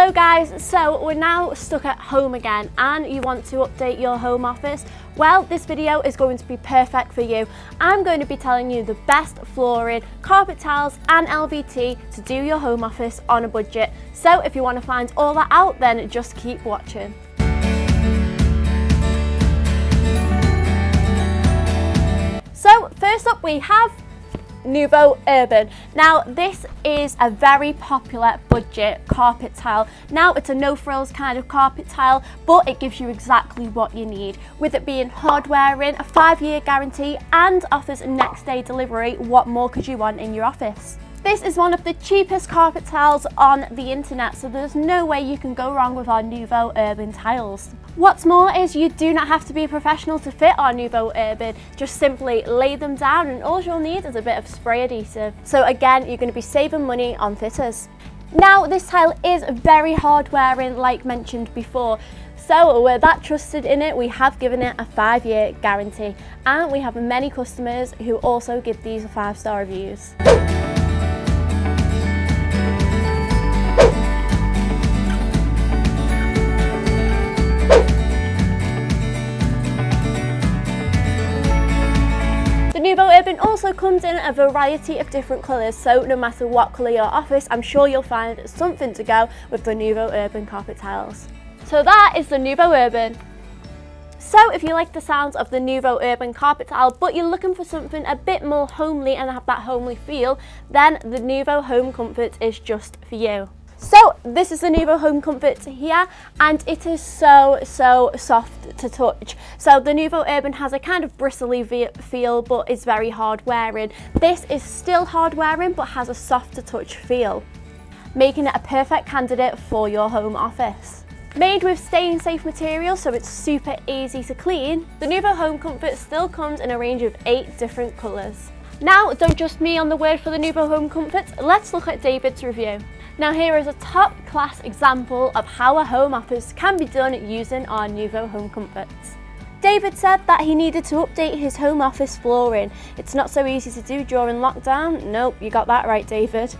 Hello guys, so we're now stuck at home again and you want to update your home office? Well, this video is going to be perfect for you. I'm going to be telling you the best flooring, carpet tiles and LVT to do your home office on a budget. So if you want to find all that out, then just keep watching. So first up we have NOUVEAU Urban. Now this is a very popular budget carpet tile. Now it's a no frills kind of carpet tile, but it gives you exactly what you need, with it being hard wearing, a 5-year guarantee and offers next day delivery. What more could you want in your office? This is one of the cheapest carpet tiles on the internet, so there's no way you can go wrong with our NOUVEAU Urban tiles. What's more is you do not have to be a professional to fit our NOUVEAU Urban. Just simply lay them down and all you'll need is a bit of spray adhesive. So again, you're going to be saving money on fitters. Now this tile is very hard wearing, like mentioned before. So we're that trusted in it, we have given it a 5-year guarantee, and we have many customers who also give these 5-star reviews. The NOUVEAU Urban also comes in a variety of different colours, so no matter what colour your office, I'm sure you'll find something to go with the NOUVEAU Urban carpet tiles. So that is the NOUVEAU Urban. So if you like the sounds of the NOUVEAU Urban carpet tile, but you're looking for something a bit more homely and have that homely feel, then the NOUVEAU Home Comfort is just for you. So this is the NOUVEAU Home Comfort here, and it is so soft to touch. So the NOUVEAU Urban has a kind of bristly feel, but is very hard wearing. This is still hard wearing, but has a soft to touch feel, making it a perfect candidate for your home office. Made with stain safe materials, so it's super easy to clean, the NOUVEAU Home Comfort still comes in a range of 8 different colours. Now, don't just me on the word for the NOUVEAU Home Comfort, let's look at David's review. Now here is a top class example of how a home office can be done using our NOUVEAU Home Comforts. David said that he needed to update his home office flooring. It's not so easy to do during lockdown. Nope, you got that right, David.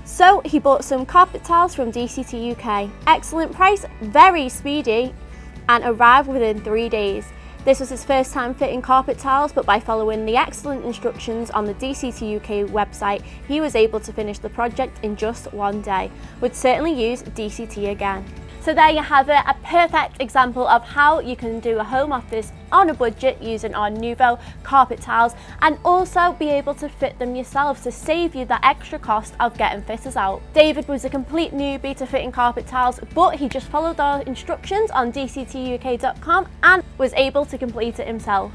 So he bought some carpet tiles from Dctuk UK. Excellent price, very speedy, and arrived within 3 days. This was his first time fitting carpet tiles, but by following the excellent instructions on the Dctuk UK website, he was able to finish the project in just 1 day. Would certainly use DCT again. So there you have it, a perfect example of how you can do a home office on a budget using our NOUVEAU carpet tiles, and also be able to fit them yourself to save you that extra cost of getting fitters out. David was a complete newbie to fitting carpet tiles, but he just followed our instructions on dctuk.com and was able to complete it himself.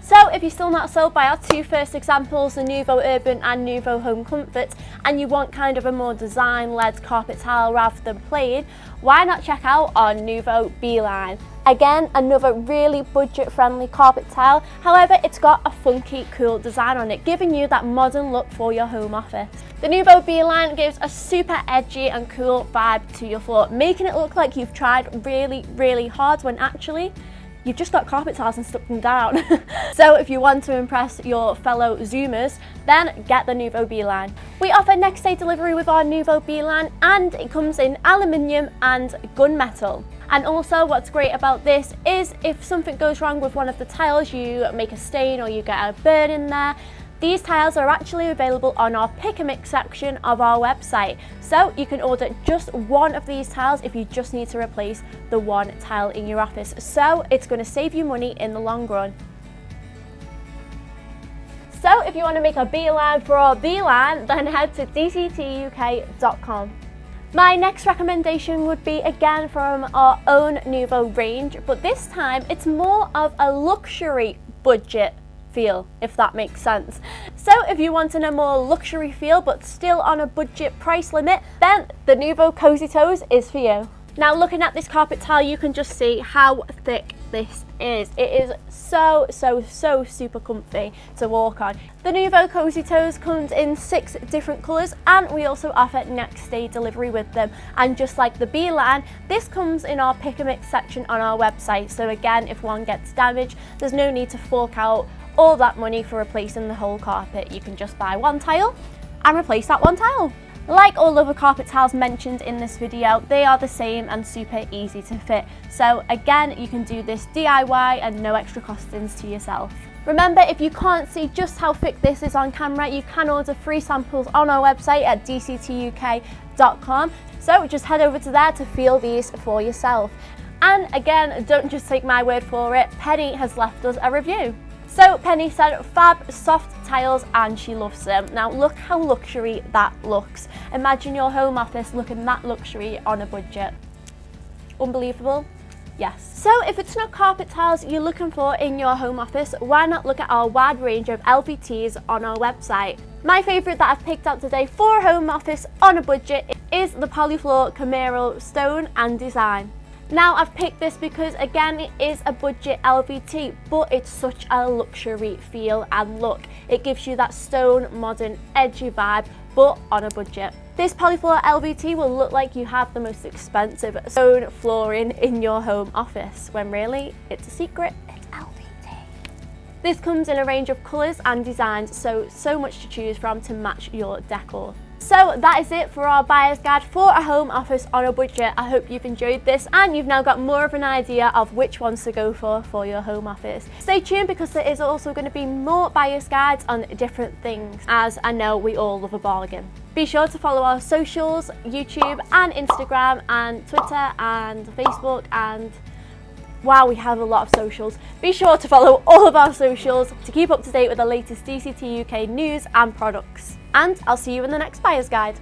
So if you're still not sold by our 2 first examples, the NOUVEAU Urban and NOUVEAU Home Comfort, and you want kind of a more design-led carpet tile rather than plain, why not check out our NOUVEAU B-line? Again, another really budget-friendly carpet tile, however it's got a funky, cool design on it, giving you that modern look for your home office. The NOUVEAU B-line gives a super edgy and cool vibe to your floor, making it look like you've tried really hard when actually you've just got carpet tiles and stuck them down. So if you want to impress your fellow Zoomers, then get the NOUVEAU B-line. We offer next day delivery with our NOUVEAU B-line, and it comes in aluminium and gunmetal. And also what's great about this is if something goes wrong with one of the tiles, you make a stain or you get a burn in there, these tiles are actually available on our pick and mix section of our website. So you can order just one of these tiles if you just need to replace the one tile in your office. So it's going to save you money in the long run. So if you want to make a beeline for our beeline, then head to dctuk.com. My next recommendation would be again from our own NOUVEAU range, but this time it's more of a luxury budget feel, if that makes sense. So if you want a more luxury feel but still on a budget price limit, then the NOUVEAU Cozy Toes is for you. Now looking at this carpet tile, you can just see how thick this is. It is so super comfy to walk on. The NOUVEAU Cozy Toes comes in 6 different colours, and we also offer next day delivery with them. And just like the B-line, this comes in our pick and mix section on our website. So again, if one gets damaged, there's no need to fork out all that money for replacing the whole carpet. You can just buy one tile and replace that one tile. Like all other carpet tiles mentioned in this video, they are the same and super easy to fit. So again, you can do this DIY and no extra costings to yourself. Remember, if you can't see just how thick this is on camera, you can order free samples on our website at dctuk.com. So just head over to there to feel these for yourself. And again, don't just take my word for it, Penny has left us a review. So Penny said, fab, soft tiles, and she loves them. Now look how luxury that looks. Imagine your home office looking that luxury on a budget. Unbelievable? Yes. So if it's not carpet tiles you're looking for in your home office, why not look at our wide range of LVTs on our website? My favourite that I've picked out today for a home office on a budget is the POLYFLOR CAMERO stone and design. Now I've picked this because again it is a budget LVT, but it's such a luxury feel and look. It gives you that stone, modern, edgy vibe, but on a budget. This POLYFLOR LVT will look like you have the most expensive stone flooring in your home office, when really it's a secret, it's LVT. This comes in a range of colours and designs, so much to choose from to match your decor. So that is it for our buyer's guide for a home office on a budget. I hope you've enjoyed this and you've now got more of an idea of which ones to go for your home office. Stay tuned because there is also going to be more buyer's guides on different things, as I know we all love a bargain. Be sure to follow our socials, YouTube and Instagram and Twitter and Facebook and wow, we have a lot of socials. Be sure to follow all of our socials to keep up to date with the latest DCT UK news and products. And I'll see you in the next buyer's guide.